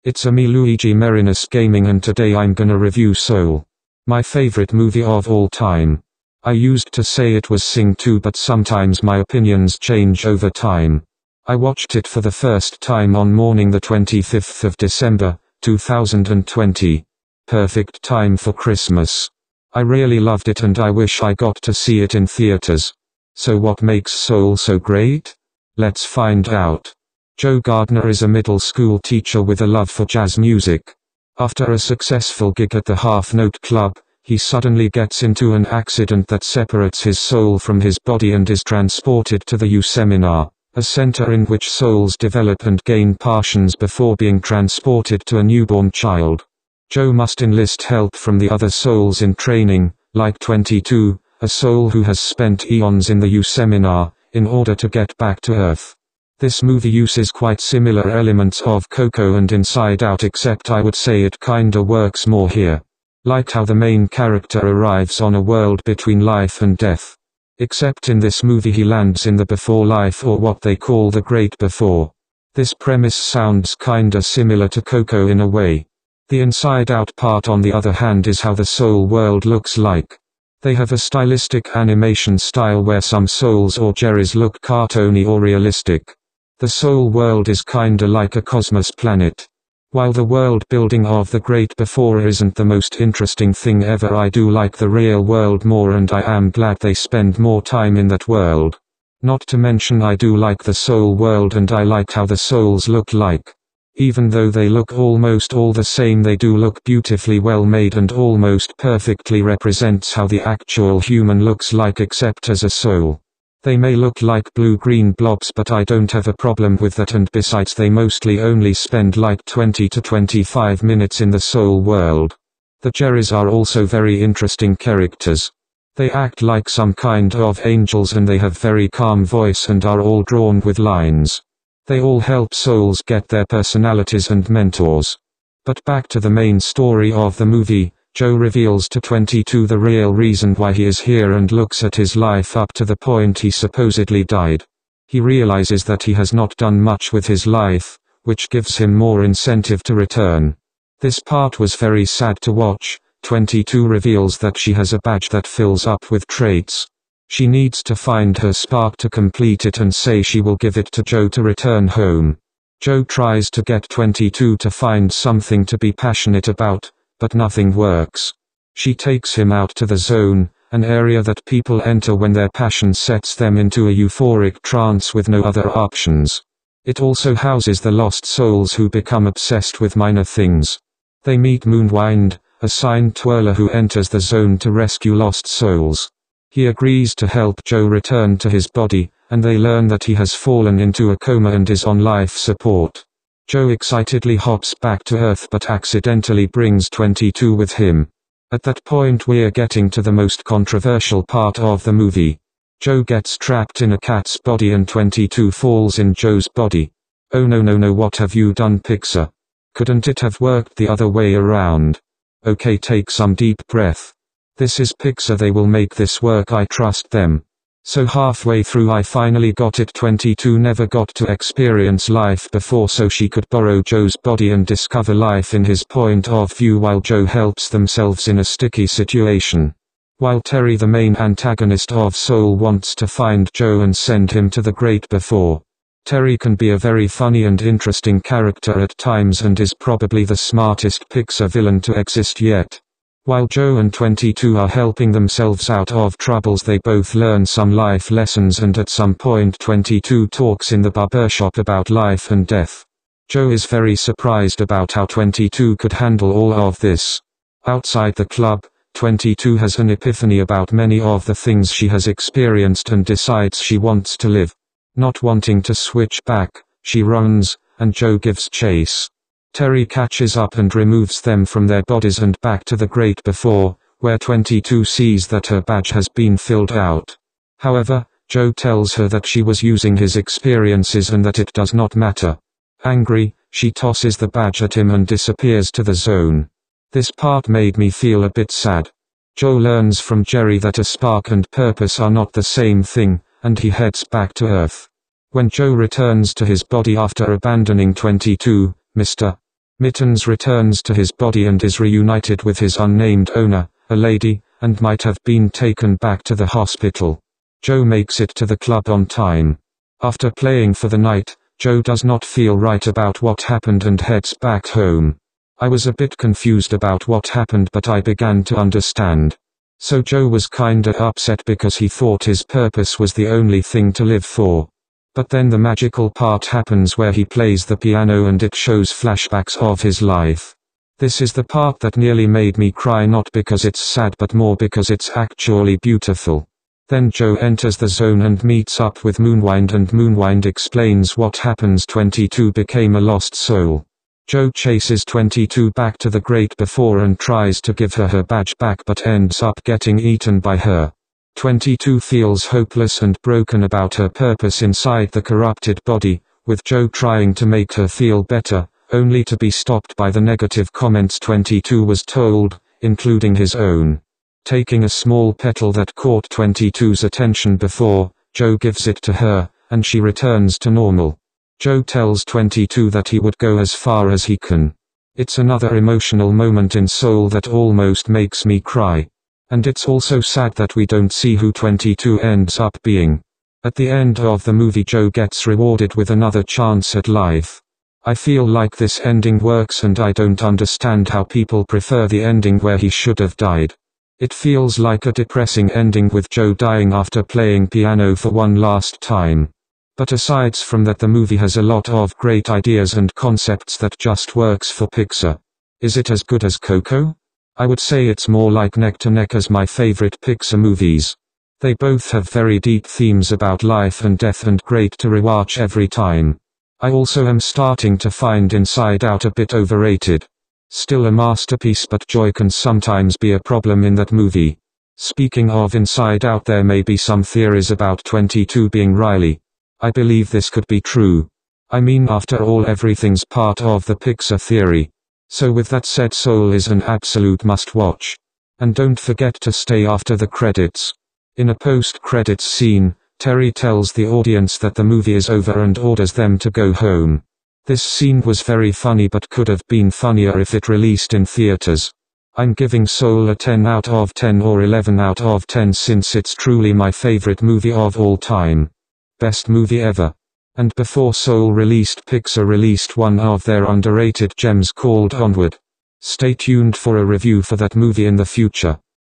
It's a me Luigi Marinus Gaming, and today I'm gonna review Soul. My favorite movie of all time. I used to say it was Sing 2, but sometimes my opinions change over time. I watched it for the first time on morning the 25th of December, 2020. Perfect time for Christmas. I really loved it and I wish I got to see it in theaters. So what makes Soul so great? Let's find out. Joe Gardner is a middle school teacher with a love for jazz music. After a successful gig at the Half Note Club, he suddenly gets into an accident that separates his soul from his body and is transported to the seminar, a center in which souls develop and gain passions before being transported to a newborn child. Joe must enlist help from the other souls in training, like 22, a soul who has spent eons in the seminar, in order to get back to Earth. This movie uses quite similar elements of Coco and Inside Out, except I would say it kinda works more here. Like how the main character arrives on a world between life and death. Except in this movie he lands in the before life, or what they call the Great Before. This premise sounds kinda similar to Coco in a way. The Inside Out part on the other hand is how the soul world looks like. They have a stylistic animation style where some souls or Jerrys look cartoony or realistic. The soul world is kinda like a cosmos planet. While the world building of the Great Before isn't the most interesting thing ever, I do like the real world more, and I am glad they spend more time in that world. Not to mention I do like the soul world and I like how the souls look like. Even though they look almost all the same, they do look beautifully well made and almost perfectly represents how the actual human looks like, except as a soul. They may look like blue-green blobs, but I don't have a problem with that, and besides they mostly only spend like 20 to 25 minutes in the soul world. The Jerrys are also very interesting characters. They act like some kind of angels and they have very calm voice and are all drawn with lines. They all help souls get their personalities and mentors. But back to the main story of the movie. Joe reveals to 22 the real reason why he is here and looks at his life up to the point he supposedly died. He realizes that he has not done much with his life, which gives him more incentive to return. This part was very sad to watch. 22 reveals that she has a badge that fills up with traits. She needs to find her spark to complete it and say she will give it to Joe to return home. Joe tries to get 22 to find something to be passionate about, but nothing works. She takes him out to the zone, an area that people enter when their passion sets them into a euphoric trance with no other options. It also houses the lost souls who become obsessed with minor things. They meet Moonwind, a sign twirler who enters the zone to rescue lost souls. He agrees to help Joe return to his body, and they learn that he has fallen into a coma and is on life support. Joe excitedly hops back to Earth but accidentally brings 22 with him. At that point we're getting to the most controversial part of the movie. Joe gets trapped in a cat's body and 22 falls in Joe's body. Oh no, what have you done, Pixar? Couldn't it have worked the other way around? Okay, take some deep breath. This is Pixar, they will make this work, I trust them. So halfway through I finally got it. 22 never got to experience life before, so she could borrow Joe's body and discover life in his point of view while Joe helps themselves in a sticky situation. While Terry, the main antagonist of Soul, wants to find Joe and send him to the Great Before. Terry can be a very funny and interesting character at times and is probably the smartest Pixar villain to exist yet. While Joe and 22 are helping themselves out of troubles, they both learn some life lessons, and at some point 22 talks in the barbershop about life and death. Joe is very surprised about how 22 could handle all of this. Outside the club, 22 has an epiphany about many of the things she has experienced and decides she wants to live. Not wanting to switch back, she runs, and Joe gives chase. Terry catches up and removes them from their bodies and back to the Great Before, where 22 sees that her badge has been filled out. However, Joe tells her that she was using his experiences and that it does not matter. Angry, she tosses the badge at him and disappears to the zone. This part made me feel a bit sad. Joe learns from Jerry that a spark and purpose are not the same thing, and he heads back to Earth. When Joe returns to his body after abandoning 22, Mr. Mittens returns to his body and is reunited with his unnamed owner, a lady, and might have been taken back to the hospital. Joe makes it to the club on time. After playing for the night, Joe does not feel right about what happened and heads back home. I was a bit confused about what happened, but I began to understand. So Joe was kinda upset because he thought his purpose was the only thing to live for. But then the magical part happens where he plays the piano and it shows flashbacks of his life. This is the part that nearly made me cry, not because it's sad but more because it's actually beautiful. Then Joe enters the zone and meets up with Moonwind, and Moonwind explains what happens. 22 became a lost soul. Joe chases 22 back to the Great Before and tries to give her badge back but ends up getting eaten by her. 22 feels hopeless and broken about her purpose inside the corrupted body, with Joe trying to make her feel better, only to be stopped by the negative comments 22 was told, including his own. Taking a small petal that caught 22's attention before, Joe gives it to her, and she returns to normal. Joe tells 22 that he would go as far as he can. It's another emotional moment in Soul that almost makes me cry. And it's also sad that we don't see who 22 ends up being. At the end of the movie, Joe gets rewarded with another chance at life. I feel like this ending works, and I don't understand how people prefer the ending where he should have died. It feels like a depressing ending with Joe dying after playing piano for one last time. But aside from that, the movie has a lot of great ideas and concepts that just works for Pixar. Is it as good as Coco? I would say it's more like neck to neck as my favorite Pixar movies. They both have very deep themes about life and death and great to rewatch every time. I also am starting to find Inside Out a bit overrated. Still a masterpiece, but joy can sometimes be a problem in that movie. Speaking of Inside Out, there may be some theories about 22 being Riley. I believe this could be true. I mean, after all, everything's part of the Pixar theory. So with that said, Soul is an absolute must-watch. And don't forget to stay after the credits. In a post-credits scene, Terry tells the audience that the movie is over and orders them to go home. This scene was very funny, but could have been funnier if it released in theaters. I'm giving Soul a 10 out of 10 or 11 out of 10 since it's truly my favorite movie of all time. Best movie ever. And before Soul released, Pixar released one of their underrated gems called Onward. Stay tuned for a review for that movie in the future.